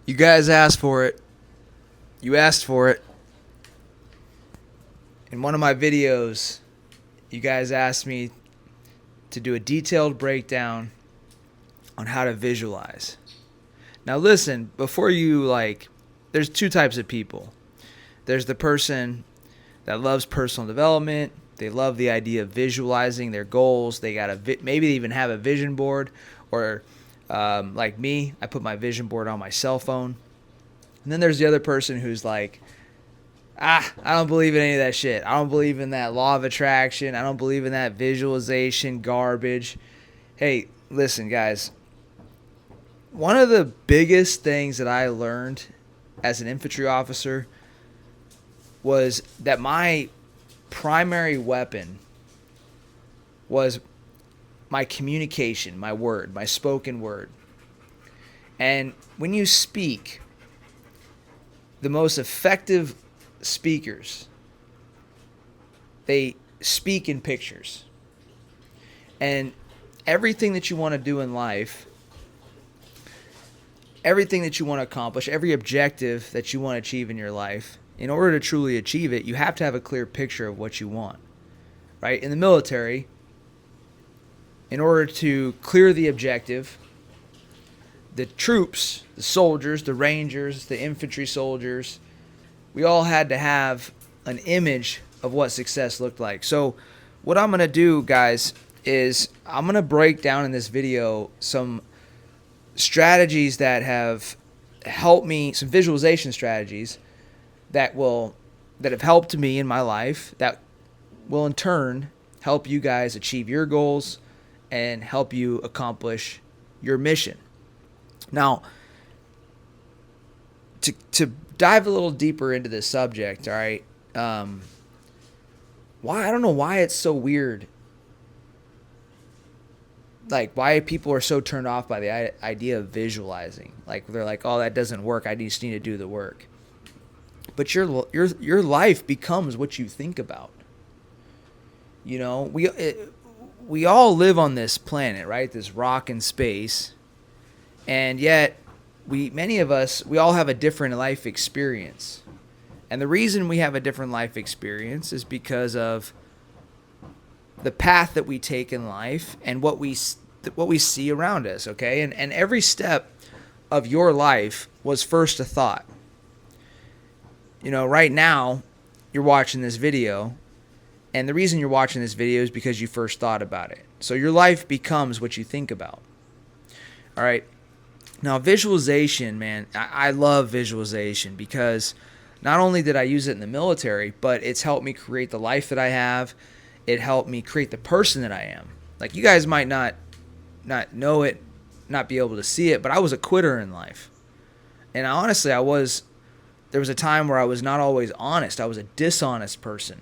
You guys asked for it. You asked for it. In one of my videos, you guys asked me to do a detailed breakdown on how to visualize. Now listen, before you there's two types of people. There's the person that loves personal development. They love the idea of visualizing their goals. They got maybe they even have a vision board, or like me, I put my vision board on my cell phone. And then there's the other person who's like, I don't believe in any of that shit. I don't believe in that law of attraction. I don't believe in that visualization garbage. Hey, listen, guys. One of the biggest things that I learned as an infantry officer was that my primary weapon was my communication, my word, my spoken word. And when you speak, the most effective speakers, they speak in pictures. And everything that you want to do in life, everything that you want to accomplish, every objective that you want to achieve in your life, in order to truly achieve it, you have to have a clear picture of what you want. Right? In the military, in order to clear the objective, the troops, the soldiers, the rangers, the infantry soldiers, we all had to have an image of what success looked like. So what I'm going to do, guys, is I'm going to break down in this video some strategies that have helped me, some visualization strategies that have helped me in my life, that will in turn help you guys achieve your goals and help you accomplish your mission. Now, to dive a little deeper into this subject, all right, why, I don't know why it's so weird, like why people are so turned off by the idea of visualizing. Like they're like, oh, that doesn't work, I just need to do the work. But your life becomes what you think about. You know, we all live on this planet, right? This rock in space. And yet, many of us, we all have a different life experience. And the reason we have a different life experience is because of the path that we take in life and what we see around us, okay? And every step of your life was first a thought. You know, right now, you're watching this video, and the reason you're watching this video is because you first thought about it. So your life becomes what you think about. All right? Now, visualization, man, I love visualization because not only did I use it in the military, but it's helped me create the life that I have. It helped me create the person that I am. Like, you guys might not know it, not be able to see it, but I was a quitter in life. And honestly, there was a time where I was not always honest. I was a dishonest person.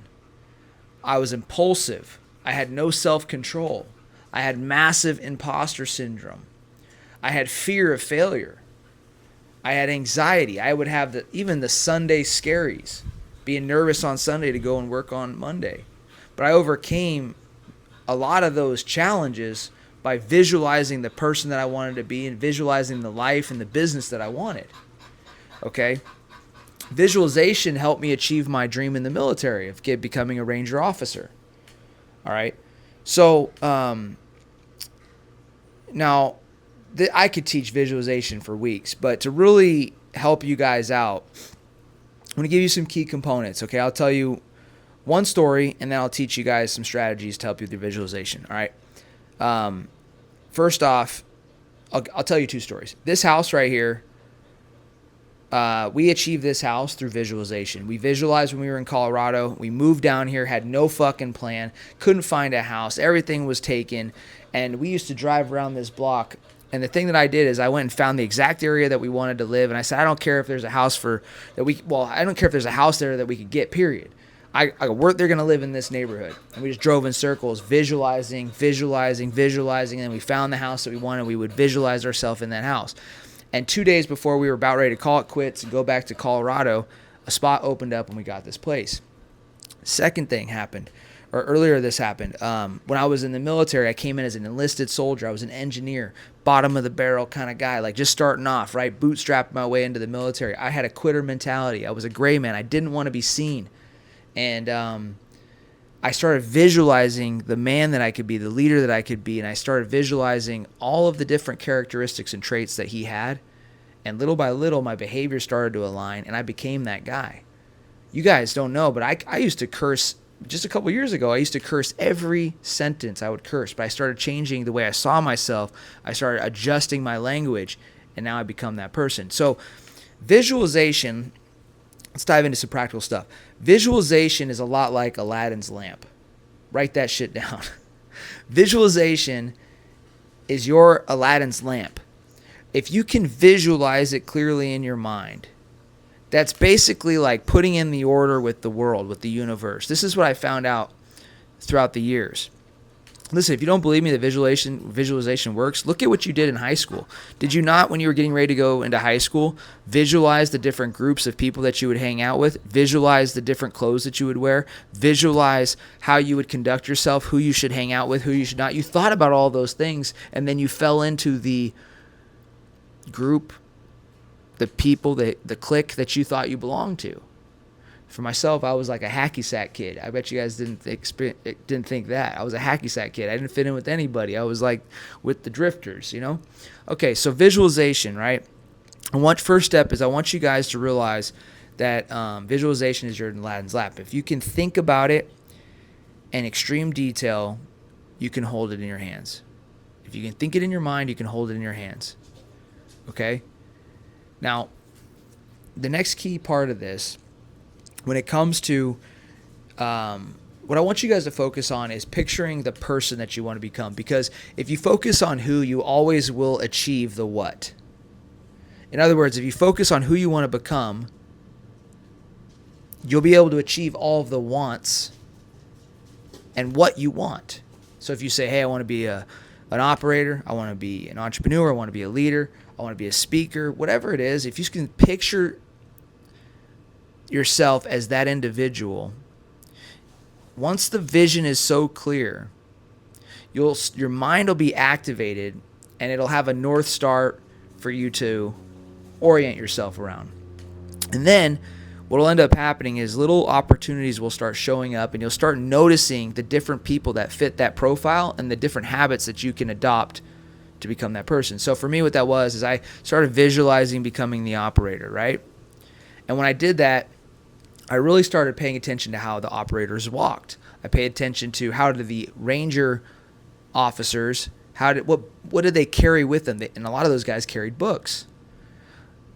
I was impulsive. I had no self-control. I had massive imposter syndrome. I had fear of failure. I had anxiety. I would have even the Sunday scaries, being nervous on Sunday to go and work on Monday. But I overcame a lot of those challenges by visualizing the person that I wanted to be and visualizing the life and the business that I wanted. Okay? Visualization helped me achieve my dream in the military of becoming a Ranger officer. All right? So, now, I could teach visualization for weeks, but to really help you guys out, I'm going to give you some key components, okay? I'll tell you one story, and then I'll teach you guys some strategies to help you with your visualization, all right? First off, I'll tell you two stories. This house right here, we achieved this house through visualization. We visualized when we were in Colorado. We moved down here, had no fucking plan, couldn't find a house. Everything was taken, and we used to drive around this block. And the thing that I did is I went and found the exact area that we wanted to live, and I said, I don't care if there's a house I don't care if there's a house there that we could get, period. They're going to live in this neighborhood. And we just drove in circles, visualizing, and then we found the house that we wanted. We would visualize ourselves in that house. And 2 days before we were about ready to call it quits and go back to Colorado, a spot opened up and we got this place. Second thing happened, or earlier this happened. When I was in the military, I came in as an enlisted soldier. I was an engineer. bottom of the barrel kind of guy, like just starting off, right? Bootstrapped my way into the military. I had a quitter mentality. I was a gray man. I didn't want to be seen. And I started visualizing the man that I could be, the leader that I could be, and I started visualizing all of the different characteristics and traits that he had. And little by little, my behavior started to align, and I became that guy. You guys don't know, but I used to curse. Just a couple years ago, I used to curse every sentence I would curse, but I started changing the way I saw myself. I started adjusting my language, and now I become that person. So visualization, let's dive into some practical stuff. Visualization is a lot like Aladdin's lamp. Write that shit down. Visualization is your Aladdin's lamp. If you can visualize it clearly in your mind, that's basically like putting in the order with the world, with the universe. This is what I found out throughout the years. Listen, if you don't believe me that visualization works, look at what you did in high school. Did you not, when you were getting ready to go into high school, visualize the different groups of people that you would hang out with, visualize the different clothes that you would wear, visualize how you would conduct yourself, who you should hang out with, who you should not? You thought about all those things, and then you fell into the group, the people, the clique that you thought you belonged to. For myself, I was like a hacky sack kid. I bet you guys didn't think that. I was a hacky sack kid. I didn't fit in with anybody. I was like with the drifters, you know? Okay, so visualization, right? And first step is I want you guys to realize that visualization is your Aladdin's lamp. If you can think about it in extreme detail, you can hold it in your hands. If you can think it in your mind, you can hold it in your hands. Okay? Now, the next key part of this, when it comes to what I want you guys to focus on is picturing the person that you want to become. Because if you focus on who, you always will achieve the what. In other words, if you focus on who you want to become, you'll be able to achieve all of the wants and what you want. So if you say, hey, I want to be an operator, I want to be an entrepreneur, I want to be a leader, I want to be a speaker, whatever it is, if you can picture yourself as that individual, once the vision is so clear, your mind will be activated and it'll have a North Star for you to orient yourself around. And then what will end up happening is little opportunities will start showing up, and you'll start noticing the different people that fit that profile and the different habits that you can adopt to become that person. So for me, what that was is I started visualizing becoming the operator, right? And when I did that, I really started paying attention to how the operators walked. I paid attention to how did the ranger officers, what did they carry with them? And a lot of those guys carried books.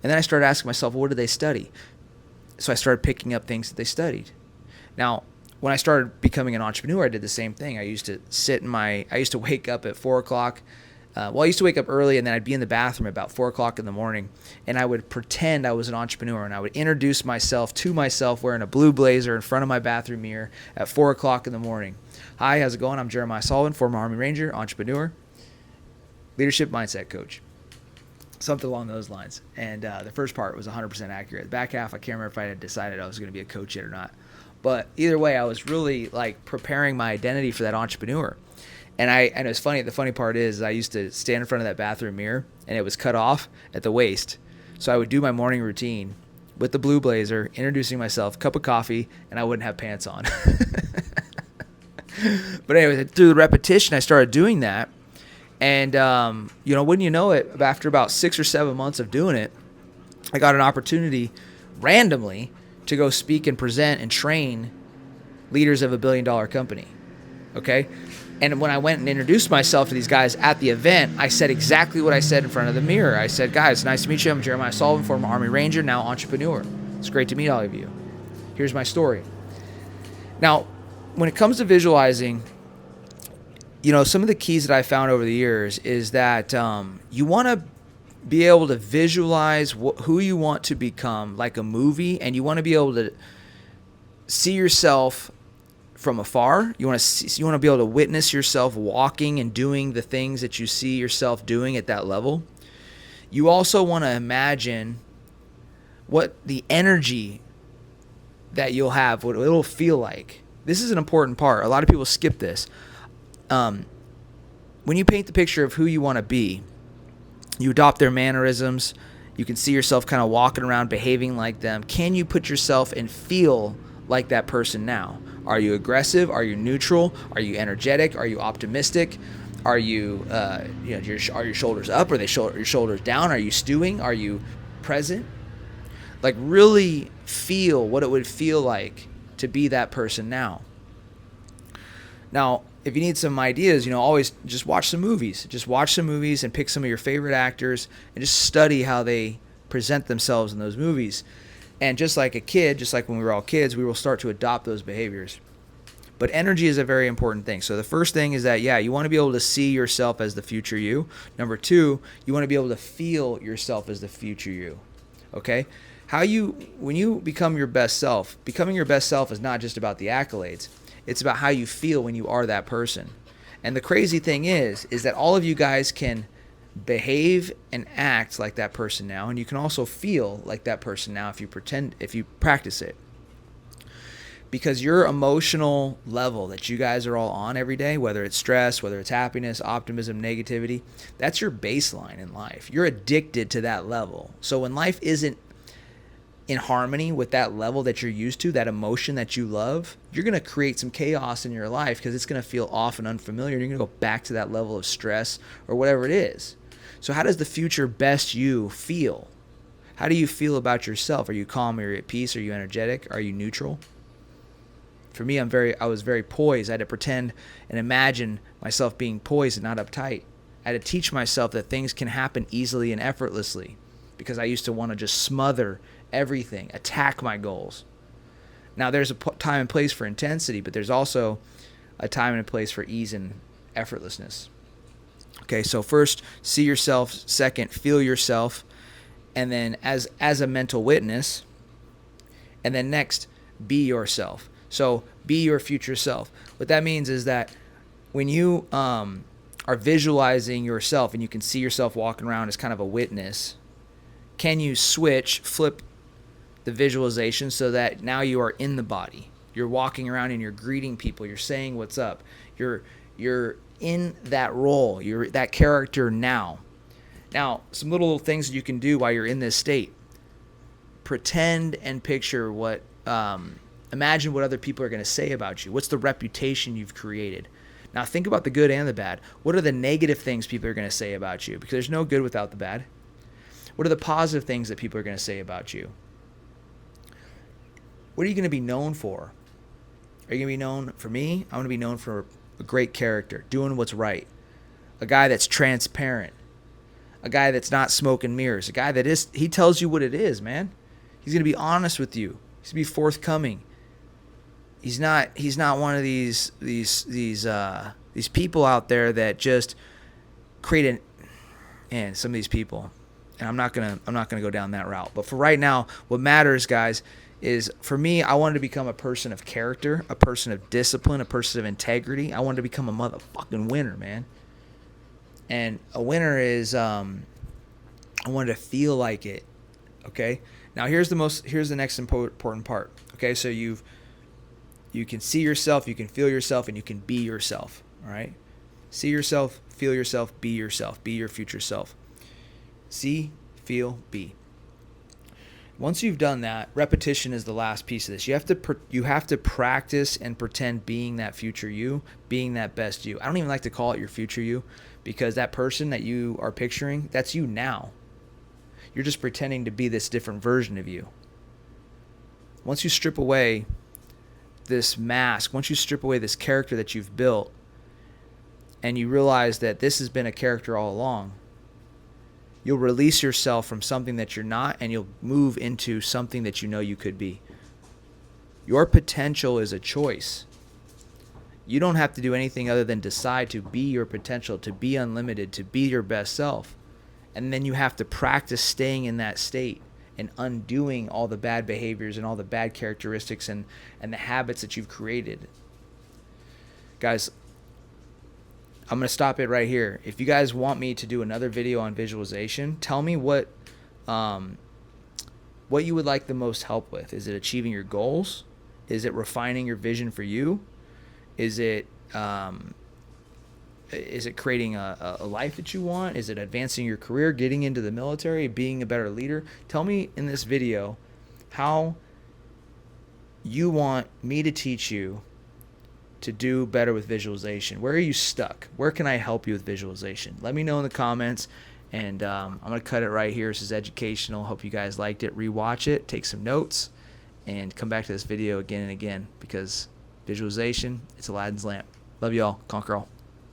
And then I started asking myself, well, what did they study? So I started picking up things that they studied. Now, when I started becoming an entrepreneur, I did the same thing. I used to wake up at 4 o'clock. I used to wake up early, and then I'd be in the bathroom at about 4 o'clock in the morning, and I would pretend I was an entrepreneur, and I would introduce myself to myself wearing a blue blazer in front of my bathroom mirror at 4 o'clock in the morning. Hi, how's it going? I'm Jeremiah Sullivan, former Army Ranger, entrepreneur, leadership mindset coach. Something along those lines. And the first part was 100% accurate. The back half, I can't remember if I had decided I was going to be a coach yet or not. But either way, I was really like preparing my identity for that entrepreneur. And it was funny. The funny part is I used to stand in front of that bathroom mirror, and it was cut off at the waist. So I would do my morning routine with the blue blazer, introducing myself, cup of coffee, and I wouldn't have pants on. But anyway, through the repetition, I started doing that. And, wouldn't you know it, after about 6 or 7 months of doing it, I got an opportunity randomly to go speak and present and train leaders of $1 billion company. Okay? And when I went and introduced myself to these guys at the event, I said exactly what I said in front of the mirror. I said, guys, nice to meet you. I'm Jeremiah Sullivan, former Army Ranger, now entrepreneur. It's great to meet all of you. Here's my story. Now, when it comes to visualizing, some of the keys that I found over the years is that you want to be able to visualize who you want to become like a movie, and you want to be able to see yourself from afar. You want to be able to witness yourself walking and doing the things that you see yourself doing at that level. You also want to imagine what the energy that you'll have, what it'll feel like. This is an important part. A lot of people skip this. When you paint the picture of who you want to be, You adopt their mannerisms. You can see yourself kind of walking around behaving like them. Can you put yourself and feel like that person now? Are you aggressive? Are you neutral? Are you energetic? Are you optimistic? Are you, are your shoulders up? Are your shoulders down? Are you stewing? Are you present? Like, really feel what it would feel like to be that person now. Now, if you need some ideas, always just watch some movies. Just watch some movies and pick some of your favorite actors and just study how they present themselves in those movies. And just like a kid, just like when we were all kids, we will start to adopt those behaviors. But energy is a very important thing. So the first thing is that, you want to be able to see yourself as the future you. Number two, you want to be able to feel yourself as the future you. Okay? When you become your best self, becoming your best self is not just about the accolades. It's about how you feel when you are that person. And the crazy thing is that all of you guys can behave and act like that person now, and you can also feel like that person now if you practice it. Because your emotional level that you guys are all on every day, whether it's stress, whether it's happiness, optimism, negativity, that's your baseline in life. You're addicted to that level. So when life isn't in harmony with that level that you're used to, that emotion that you love, you're going to create some chaos in your life because it's going to feel off and unfamiliar. You're going to go back to that level of stress or whatever it is. So how does the future best you feel? How do you feel about yourself? Are you calm? Are you at peace? Are you energetic? Are you neutral? For me, I was very poised. I had to pretend and imagine myself being poised and not uptight. I had to teach myself that things can happen easily and effortlessly because I used to want to just smother everything, attack my goals. Now, there's a time and place for intensity, but there's also a time and a place for ease and effortlessness. Okay, so first, see yourself. Second, feel yourself. And then as a mental witness. And then next, be yourself. So be your future self. What that means is that when you are visualizing yourself and you can see yourself walking around as kind of a witness, can you flip the visualization so that now you are in the body? You're walking around and you're greeting people. You're saying what's up. You're in that role. You're that character now. Now, some little things that you can do while you're in this state. Pretend and picture imagine what other people are going to say about you. What's the reputation you've created? Now, think about the good and the bad. What are the negative things people are going to say about you? Because there's no good without the bad. What are the positive things that people are going to say about you? What are you going to be known for? Are you going to be known, for me, I want to be known for a great character, doing what's right. A guy that's transparent. A guy that's not smoke and mirrors. A guy that he tells you what it is, man. He's going to be honest with you. He's going to be forthcoming. He's not one of these people out there that just create and some of these people, and I'm not gonna go down that route. But for right now, what matters, guys, is for me, I wanted to become a person of character, a person of discipline, a person of integrity. I wanted to become a motherfucking winner, man. And a winner is I wanted to feel like it. Okay? Now here's the next important part. Okay? So you can see yourself, you can feel yourself, and you can be yourself. All right? See yourself, feel yourself, be yourself. Be your future self. See, feel, be. Once you've done that, repetition is the last piece of this. You have to practice and pretend being that future you, being that best you. I don't even like to call it your future you, because that person that you are picturing, that's you now. You're just pretending to be this different version of you. Once you strip away this mask, once you strip away this character that you've built, and you realize that this has been a character all along, you'll release yourself from something that you're not, and you'll move into something that you know you could be. Your potential is a choice. You don't have to do anything other than decide to be your potential, to be unlimited, to be your best self. And then you have to practice staying in that state and undoing all the bad behaviors and all the bad characteristics and the habits that you've created. Guys, I'm going to stop it right here. If you guys want me to do another video on visualization, tell me what you would like the most help with. Is it achieving your goals? Is it refining your vision for you? Is it Is it creating a life that you want? Is it advancing your career, getting into the military, being a better leader? Tell me in this video how you want me to teach you to do better with visualization. Where are you stuck? Where can I help you with visualization? Let me know in the comments. And I'm going to cut it right here. This is educational. Hope you guys liked it. Rewatch it, take some notes, and come back to this video again and again, because visualization, it's Aladdin's lamp. Love you all. Conquer all.